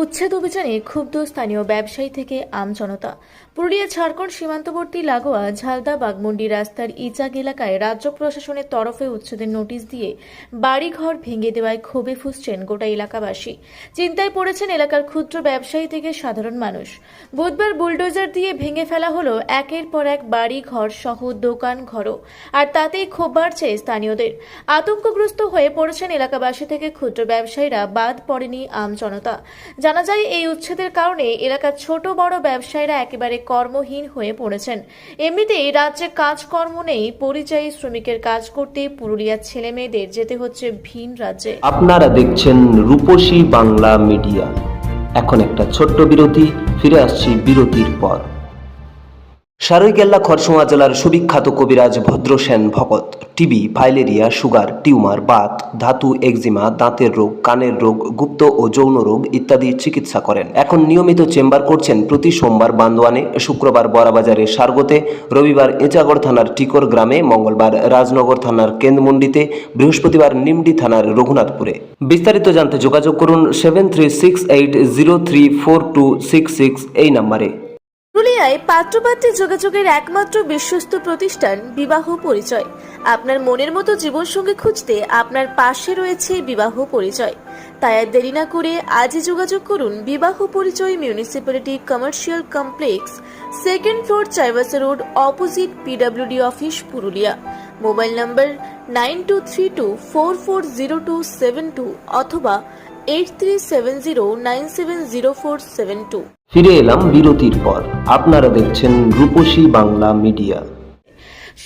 উচ্ছেদ অভিযানে ক্ষুব্ধ স্থানীয় ব্যবসায়ী থেকে আমজনতা। পুরুলিয়া ঝাড়খণ্ড সীমান্তবর্তী লাগোয়া ঝালদা বাগমুন্ডি রাস্তার ইচাক এলাকায় রাজ্য প্রশাসনের তরফে উচ্ছেদের নোটিশ দিয়ে বাড়িঘর ভেঙে দেওয়ায় ক্ষোভে ফুঁসছেন গোটা এলাকাবাসী। চিন্তায় পড়েছেন এলাকার ক্ষুদ্র ব্যবসায়ী থেকে সাধারণ মানুষ। বুধবার বুলডোজার দিয়ে ভেঙে ফেলা হলো একের পর এক বাড়ি ঘর সহ দোকান ঘরও, আর তাতেই ক্ষোভ বাড়ছে স্থানীয়দের। আতঙ্কগ্রস্ত হয়ে পড়েছেন এলাকাবাসী থেকে ক্ষুদ্র ব্যবসায়ীরা, বাদ পড়েনি আমজনতা। জানা যায় এই উচ্ছেদের কারণে এলাকার ছোট বড় ব্যবসায়ীরা একেবারে কর্মহীন হয়ে পড়েছেন। এমনিতেই রাজ্যে কাজকর্ম নেই, পরিযায়ী শ্রমিকের কাজ করতে পুরুলিয়ার ছেলে মেয়েদের যেতে হচ্ছে ভিন রাজ্যে। আপনারা দেখছেন রূপসী বাংলা মিডিয়া। এখন একটা ছোট্ট বিরতি, ফিরে আসছি বিরতির পর। সারৈকেল্লা খরসুমা জেলার সুবিখ্যাত কবিরাজ ভদ্রসেন ভকত TB, filaria, sugar, tumour, Baat, ধাতু, একজিমা, দাঁতের রোগ, কানের রোগ, গুপ্ত ও যৌন রোগ ইত্যাদি চিকিৎসা করেন। এখন নিয়মিত চেম্বার করছেন প্রতি সোমবার বান্দোয়ানে, শুক্রবার বড়াবাজারে সারগোতে, রবিবার এঁচাগড় থানার টিকর গ্রামে, মঙ্গলবার রাজনগর থানার কেন্দ্রমন্ডিতে, বৃহস্পতিবার নিমডি থানার রঘুনাথপুরে। বিস্তারিত জানতে যোগাযোগ করুন 7368034266 এই নম্বরে। পুরুলিয়ায় পাত্রপাত্রী যোগাযোগের একমাত্র বিশ্বস্ত প্রতিষ্ঠান বিবাহ পরিচয়। আপনার মনের মতো জীবনসঙ্গী খুঁজতে আপনার পাশে রয়েছে বিবাহ পরিচয়। তাই আর দেরি না করে আজই যোগাযোগ করুন বিবাহ পরিচয়, municipality commercial complex, second floor, Chaibasa road, opposite PWD office, Purulia. Mobile নম্বর 9232440272 অথবা 8370970472। ফিরে এলাম বিরতির পর। আপনারা দেখছেন রূপসী বাংলা মিডিয়া।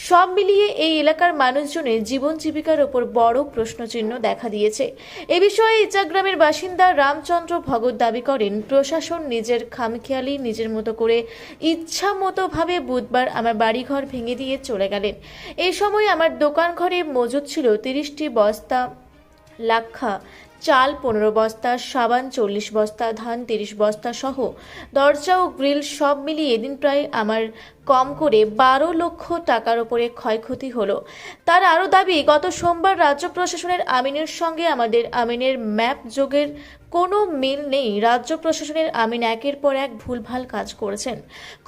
সব মিলিয়ে এই এলাকার মানুষজনের জীবন জীবিকার ওপর বড় প্রশ্নচিহ্ন দেখা দিয়েছে। এ বিষয়ে ইচাক গ্রামের বাসিন্দা রামচন্দ্র ভগত দাবি করেন, প্রশাসন নিজের খামখেয়ালি নিজের মতো করে ইচ্ছা মতো ভাবে বুধবার আমার বাড়িঘর ভেঙে দিয়ে চলে গেলেন। এই সময় আমার দোকান ঘরে মজুদ ছিল 30টি বস্তা লাক্ষা চাল, 15 বস্তা সাবান, 40 বস্তা ধান, 30 বস্তা সহ দরজা ও গ্রিল সব মিলিয়ে এদিন প্রায় আমার কম করে 12 লক্ষ টাকার উপরে ক্ষয়ক্ষতি হলো। তার আরও দাবি, গত সোমবার রাজ্য প্রশাসনের আমিনের সঙ্গে আমাদের আমিনের ম্যাপ যোগের কোনো মিল নেই। রাজ্য প্রশাসনের আমিন একের পর এক ভুলভাল কাজ করেছেন।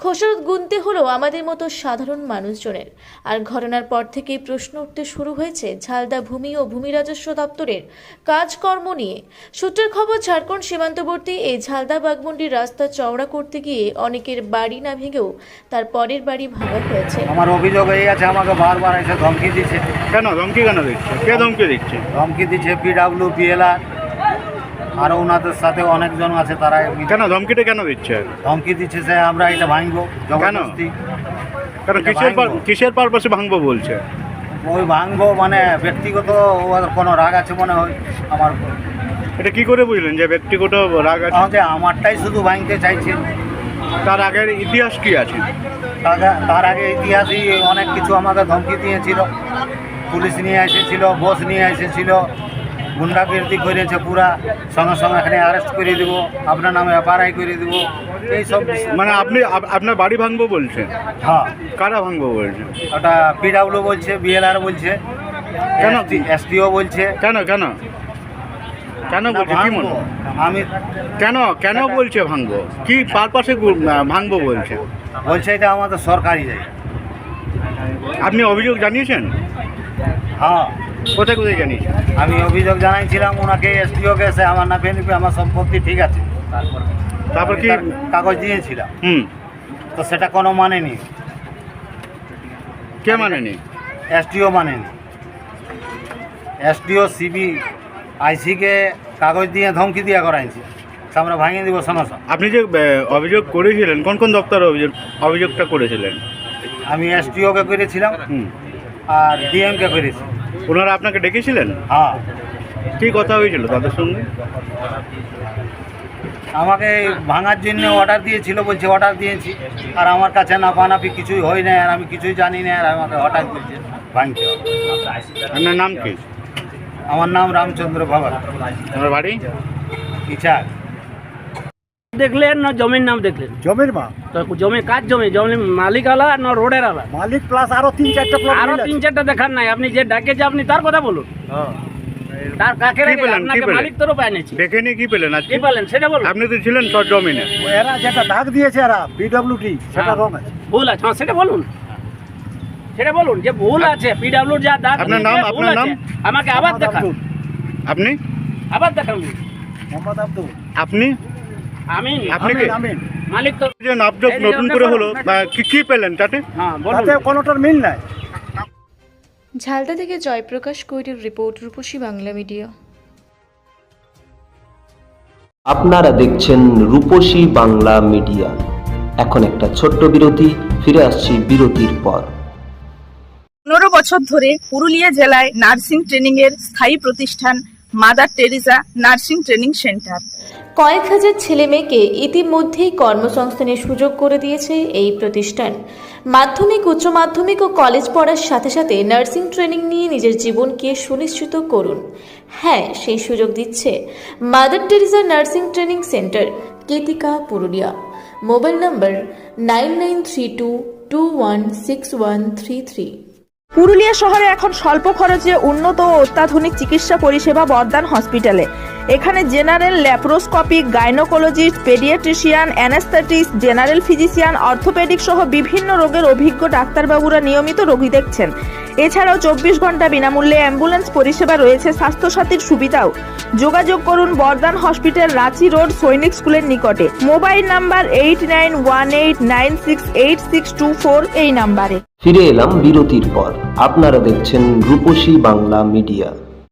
খোসরত গুনতে হলো আমাদের মতো সাধারণ মানুষজনের। আর ঘটনার পর থেকেই প্রশ্ন উঠতে শুরু হয়েছে ঝালদা ভূমি ও ভূমি রাজস্ব দপ্তরের কাজকর্ম নিয়ে। সূত্রের খবর, ঝাড়খণ্ড সীমান্তবর্তী এই ঝালদা বাগমুন্ডি রাস্তা চওড়া করতে গিয়ে অনেকের বাড়ি না ভেঙেও তার পরের বাড়ি ভাঙা হয়েছে। আমার অভিযোগ এই আছে, আমাকে বারবার এসে ধমকি দিচ্ছে। কেন ধমকি কেন দিচ্ছে? কে ধমকি দিচ্ছে? ধমকি দিচ্ছে পিডব্লিউ, পিএলআর, আরও ওনাদের সাথে অনেকজন আছে। তারা কেন ধমকিটা কেন দিচ্ছে? ধমকি দিচ্ছে যে আমরা এটা ভাঙবো জবরদস্তি। কেন কিসের পারপাসে ভাঙবো বলছে? ওই ভাঙবো মানে ব্যক্তিগত ওদের কোনো রাগ আছে মনে হয় আমার উপর। এটা কি করে বুঝলেন যে ব্যক্তিগত রাগ আছে? আমাকে আমারটাই শুধু ভাঙতে চাইছে। তার আগের ইতিহাস কি আছে? তার আগে ইতিহাসই অনেক কিছু আমাকে ধমকি দিয়েছিল। পুলিশ নিয়ে এসেছিল, বস নিয়ে এসেছিল, গুন্ডাগির্দি করেছে পুরা, সঙ্গে সঙ্গে এখানে অ্যারেস্ট করে দেবো, আপনার নামে এফআইআর করে দেবো, এইসব। মানে আপনি আপনার বাড়ি ভাঙবো বলছেন? হ্যাঁ। কারা ভাঙবো বলছে? ওটা পিডব্লিউ বলছে, বিএলআর বলছে, কেন এসডিও বলছে। কেন কেন কেন বলছে? কি মনে আমি কেন বলছে ভাঙবো? কি পারপাসে ভাঙবো বলছে? বলছে এটা আমাদের সরকারি জায়গা। আপনি অভিযোগ জানিয়েছেন? হ্যাঁ। কোথায় কোথায় জানিয়েছেন? আমি অভিযোগ জানাইছিলাম ওনাকে, এসডিওকে, এসে আমার নামে আমার সম্পত্তি ঠিক আছে, তারপর কি কাগজ দিয়েছিলাম। তো সেটা কোনো মানেনি। কে মানেনি? এসডিও মানেনি। এসডিও, সিবি, আইসিকে কাগজ দিয়ে ধমকি দিয়ে করাইছি, আমরা ভাঙিয়ে দিব সমস্যা। আপনি যে অভিযোগ করেছিলেন, কোন কোন দপ্তরে অভিযোগটা করেছিলেন? আমি এসডিওকে করেছিলাম আর ডিএমকে করেছি। ওনারা আপনাকে ডেকেছিলেন? হ্যাঁ। কী কথা হয়েছিল তাদের সঙ্গে? আমাকে ভাঙার জন্য অর্ডার দিয়েছিল, বলছে অর্ডার দিয়েছি, আর আমার কাছে নাফানাফি কিছুই হয় না, আর আমি কিছুই জানি না, আর আমাকে হঠাৎ বলছে ভাঙতে হবে। আপনার নাম কি? আমার নাম রামচন্দ্র ভগত। আমার বাড়ি ইচাক। দেখলেন না জমির নাম দেখলেন? জমির মা তো জমি কাজ জমি জমি মালিক আলা না রোডের আলা? মালিক প্লাস আরো 3-4টা প্লট। আরো 3-4টা দেখার নাই, আপনি যে ডাকেছে আপনি তার কথা বলুন। তার কাকে কি রেখে পেলেন, কি আপনাকে পেলেন? মালিক তরফে এনেছি। দেখে নিয়ে কি পেলেন আজকে? কি পেলেন সেটা বলুন। আপনি তো ছিলেন সরজমিনে। এরা যেটা ডাক দিয়েছে এরা পিডব্লিউডি সেটা হ্যাঁ, রং আছে। ভুল আছে, হ্যাঁ, সেটা বলুন। সেটা বলুন যে ভুল আছে, পিডব্লিউ যা দাগ আপনার দিয়েছে, নাম, ভুল আপনার আছে। নাম? আমাকে আবার মোহাম্মদ দেখান, আব্দুল। আপনি আবার দেখান। মোহাম্মদ আব্দুল। আপনি আমি আপনি কে? আমিন। মালিক তো যে নাবজোক এই যে নতুন করে হলো কি কি পেলেন তাতে? হ্যাঁ বলুন। তাতে কোনোটার মিল নাই। ঝালদা থেকে জয়প্রকাশ কৈরির রিপোর্ট, রূপসী বাংলা মিডিয়া। আপনারা দেখছেন রূপসী বাংলা মিডিয়া। এখন একটা ছোট্ট বিরতি, ফিরে আসছি বিরতির পর। 15 বছর ধরে পুরুলিয়া জেলায় নার্সিং ট্রেনিং এর স্থায়ী প্রতিষ্ঠান mother Teresa nursing training centre. কয়েক হাজার ছেলে মেয়েকে ইতিমধ্যেই কর্মসংস্থানের সুযোগ করে দিয়েছে এই প্রতিষ্ঠান। মাধ্যমিক, উচ্চ মাধ্যমিক ও কলেজ পড়ার সাথে সাথে নার্সিং ট্রেনিং নিয়ে নিজের জীবনকে সুনিশ্চিত করুন। হ্যাঁ, সেই সুযোগ দিচ্ছে Mother Teresa nursing training centre, কেতিকা, পুরুলিয়া। Mobile number 9932216133। পুরুলিয়া শহরে এখন স্বল্প খরচে উন্নত ও অত্যাধুনিক চিকিৎসা পরিষেবা বর্ধমান হসপিটালে। এখানে general, laparoscopic, gynaecologist, paediatrician, anaesthetist, general physician, orthopaedic সহ বিভিন্ন রোগের অভিজ্ঞ ডাক্তারবাবুরা নিয়মিত রোগী দেখছেন। এছাড়াও 24 ঘন্টা বিনামূল্যে অ্যাম্বুলেন্স পরিষেবা রয়েছে, স্বাস্থ্যসাথীর সুবিধাও। যোগাযোগ করুন বর্ধমান হসপিটাল, রাঁচি রোড, সৈনিক স্কুলের নিকটে। মোবাইল নাম্বার 8918968624 এই নাম্বারে। ফিরে এলাম বিরতির পর। আপনারা দেখছেন রূপসী বাংলা মিডিয়া।